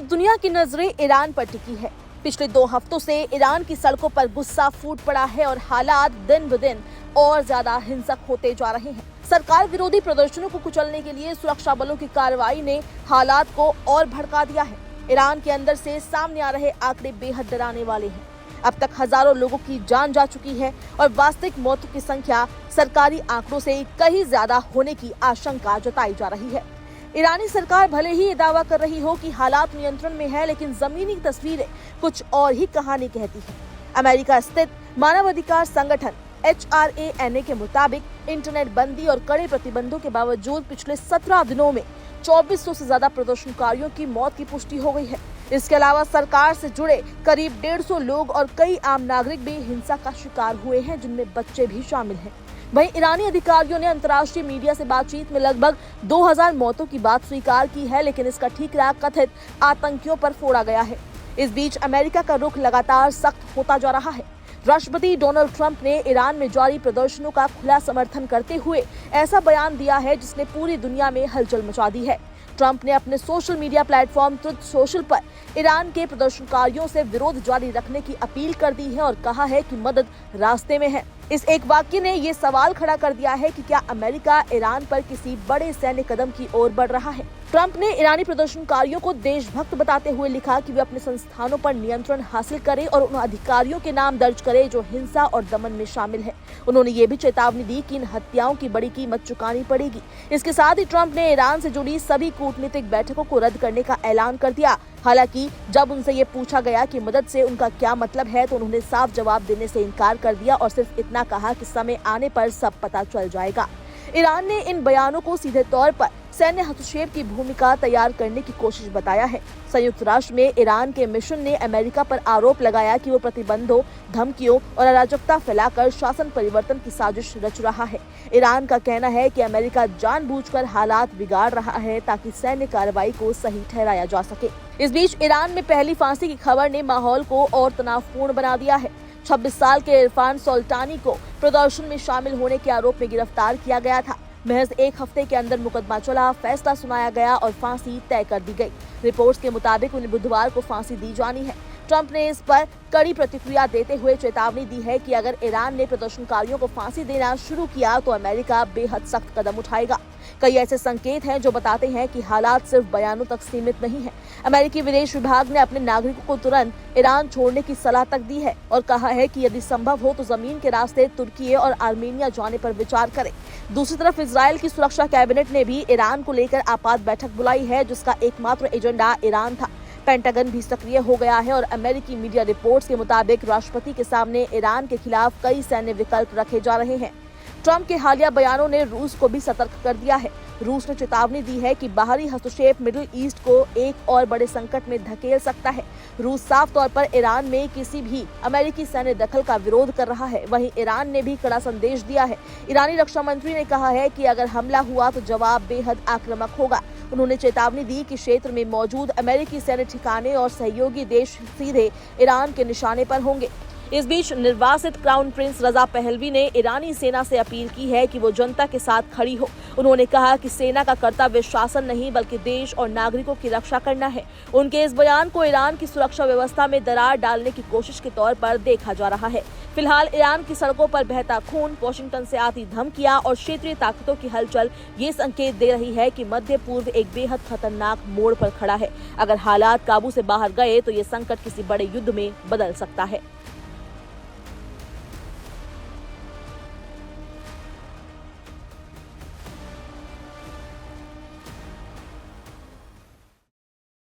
दुनिया की नजरें ईरान पर टिकी है। पिछले 2 हफ्तों से ईरान की सड़कों पर गुस्सा फूट पड़ा है और हालात दिन ब दिन और ज्यादा हिंसक होते जा रहे हैं। सरकार विरोधी प्रदर्शनों को कुचलने के लिए सुरक्षा बलों की कार्रवाई ने हालात को और भड़का दिया है। ईरान के अंदर से सामने आ रहे आंकड़े बेहद डराने वाले हैं। अब तक हजारों लोगों की जान जा चुकी है और वास्तविक मौतों की संख्या सरकारी आंकड़ों से कहीं ज्यादा होने की आशंका जताई जा रही है। ईरानी सरकार भले ही ये दावा कर रही हो कि हालात नियंत्रण में है, लेकिन जमीनी तस्वीरें कुछ और ही कहानी कहती है। अमेरिका स्थित मानवाधिकार संगठन HRANA के मुताबिक इंटरनेट बंदी और कड़े प्रतिबंधों के बावजूद पिछले 17 दिनों में 2400 से ज्यादा प्रदर्शनकारियों की मौत की पुष्टि हो गई है। इसके अलावा सरकार से जुड़े करीब 150 लोग और कई आम नागरिक भी हिंसा का शिकार हुए हैं, जिनमें बच्चे भी शामिल हैं। वहीं ईरानी अधिकारियों ने अंतर्राष्ट्रीय मीडिया से बातचीत में लगभग 2000 मौतों की बात स्वीकार की है, लेकिन इसका ठीकरा कथित आतंकियों पर फोड़ा गया है। इस बीच अमेरिका का रुख लगातार सख्त होता जा रहा है। राष्ट्रपति डोनाल्ड ट्रंप ने ईरान में जारी प्रदर्शनों का खुला समर्थन करते हुए ऐसा बयान दिया है जिसने पूरी दुनिया में हलचल मचा दी है। ट्रंप ने अपने social media platform truth social पर ईरान के प्रदर्शनकारियों से विरोध जारी रखने की अपील कर दी है और कहा है कि मदद रास्ते में है। इस एक वाक्य ने ये सवाल खड़ा कर दिया है कि क्या अमेरिका ईरान पर किसी बड़े सैन्य कदम की ओर बढ़ रहा है। ट्रंप ने ईरानी प्रदर्शनकारियों को देशभक्त बताते हुए लिखा कि वे अपने संस्थानों पर नियंत्रण हासिल करें और उन अधिकारियों के नाम दर्ज करें जो हिंसा और दमन में शामिल है। उन्होंने ये भी चेतावनी दी कि इन हत्याओं की बड़ी कीमत चुकानी पड़ेगी। इसके साथ ही ट्रंप ने ईरान से जुड़ी सभी कूटनीतिक बैठकों को रद्द करने का ऐलान कर दिया। हालांकि जब उनसे ये पूछा गया कि मदद से उनका क्या मतलब है, तो उन्होंने साफ जवाब देने से इनकार कर दिया और सिर्फ इतना कहा कि समय आने पर सब पता चल जाएगा। ईरान ने इन बयानों को सीधे तौर पर सैन्य हस्तक्षेप की भूमिका तैयार करने की कोशिश बताया है। संयुक्त राष्ट्र में ईरान के मिशन ने अमेरिका पर आरोप लगाया कि वो प्रतिबंधों, धमकियों और अराजकता फैलाकर शासन परिवर्तन की साजिश रच रहा है। ईरान का कहना है कि अमेरिका जानबूझकर हालात बिगाड़ रहा है ताकि सैन्य कार्रवाई को सही ठहराया जा सके। इस बीच ईरान में पहली फांसी की खबर ने माहौल को और तनावपूर्ण बना दिया है। 26 साल के इरफान सोल्टानी को प्रदर्शन में शामिल होने के आरोप में गिरफ्तार किया गया था। महज 1 हफ्ते के अंदर मुकदमा चला, फैसला सुनाया गया और फांसी तय कर दी गई। रिपोर्ट्स के मुताबिक उन्हें बुधवार को फांसी दी जानी है। ट्रंप ने इस पर कड़ी प्रतिक्रिया देते हुए चेतावनी दी है कि अगर ईरान ने प्रदर्शनकारियों को फांसी देना शुरू किया तो अमेरिका बेहद सख्त कदम उठाएगा। कई ऐसे संकेत हैं जो बताते हैं कि हालात सिर्फ बयानों तक सीमित नहीं है। अमेरिकी विदेश विभाग ने अपने नागरिकों को तुरंत ईरान छोड़ने की सलाह तक दी है और कहा है कि यदि संभव हो तो जमीन के रास्ते तुर्की और आर्मेनिया जाने पर विचार करें। दूसरी तरफ इजराइल की सुरक्षा कैबिनेट ने भी ईरान को लेकर आपात बैठक बुलाई है, जिसका एकमात्र एजेंडा ईरान था। पेंटागन भी सक्रिय हो गया है और अमेरिकी मीडिया रिपोर्ट्स के मुताबिक राष्ट्रपति के सामने ईरान के खिलाफ कई सैन्य विकल्प रखे जा रहे हैं। ट्रंप के हालिया बयानों ने रूस को भी सतर्क कर दिया है। रूस ने चेतावनी दी है कि बाहरी हस्तक्षेप मिडिल ईस्ट को एक और बड़े संकट में धकेल सकता है। रूस साफ तौर पर ईरान में किसी भी अमेरिकी सैन्य दखल का विरोध कर रहा है। वहीं ईरान ने भी कड़ा संदेश दिया है। ईरानी रक्षा मंत्री ने कहा है कि अगर हमला हुआ तो जवाब बेहद आक्रामक होगा। उन्होंने चेतावनी दी कि क्षेत्र में मौजूद अमेरिकी सैन्य ठिकाने और सहयोगी देश सीधे ईरान के निशाने पर होंगे। इस बीच निर्वासित क्राउन प्रिंस रजा पहलवी ने ईरानी सेना से अपील की है कि वो जनता के साथ खड़ी हो। उन्होंने कहा कि सेना का कर्तव्य शासन नहीं बल्कि देश और नागरिकों की रक्षा करना है। उनके इस बयान को ईरान की सुरक्षा व्यवस्था में दरार डालने की कोशिश के तौर पर देखा जा रहा है। फिलहाल ईरान की सड़कों पर बहता खून, वॉशिंगटन से आती धमकियां और क्षेत्रीय ताकतों की हलचल ये संकेत दे रही है कि मध्य पूर्व एक बेहद खतरनाक मोड़ पर खड़ा है। अगर हालात काबू से बाहर गए तो ये संकट किसी बड़े युद्ध में बदल सकता है।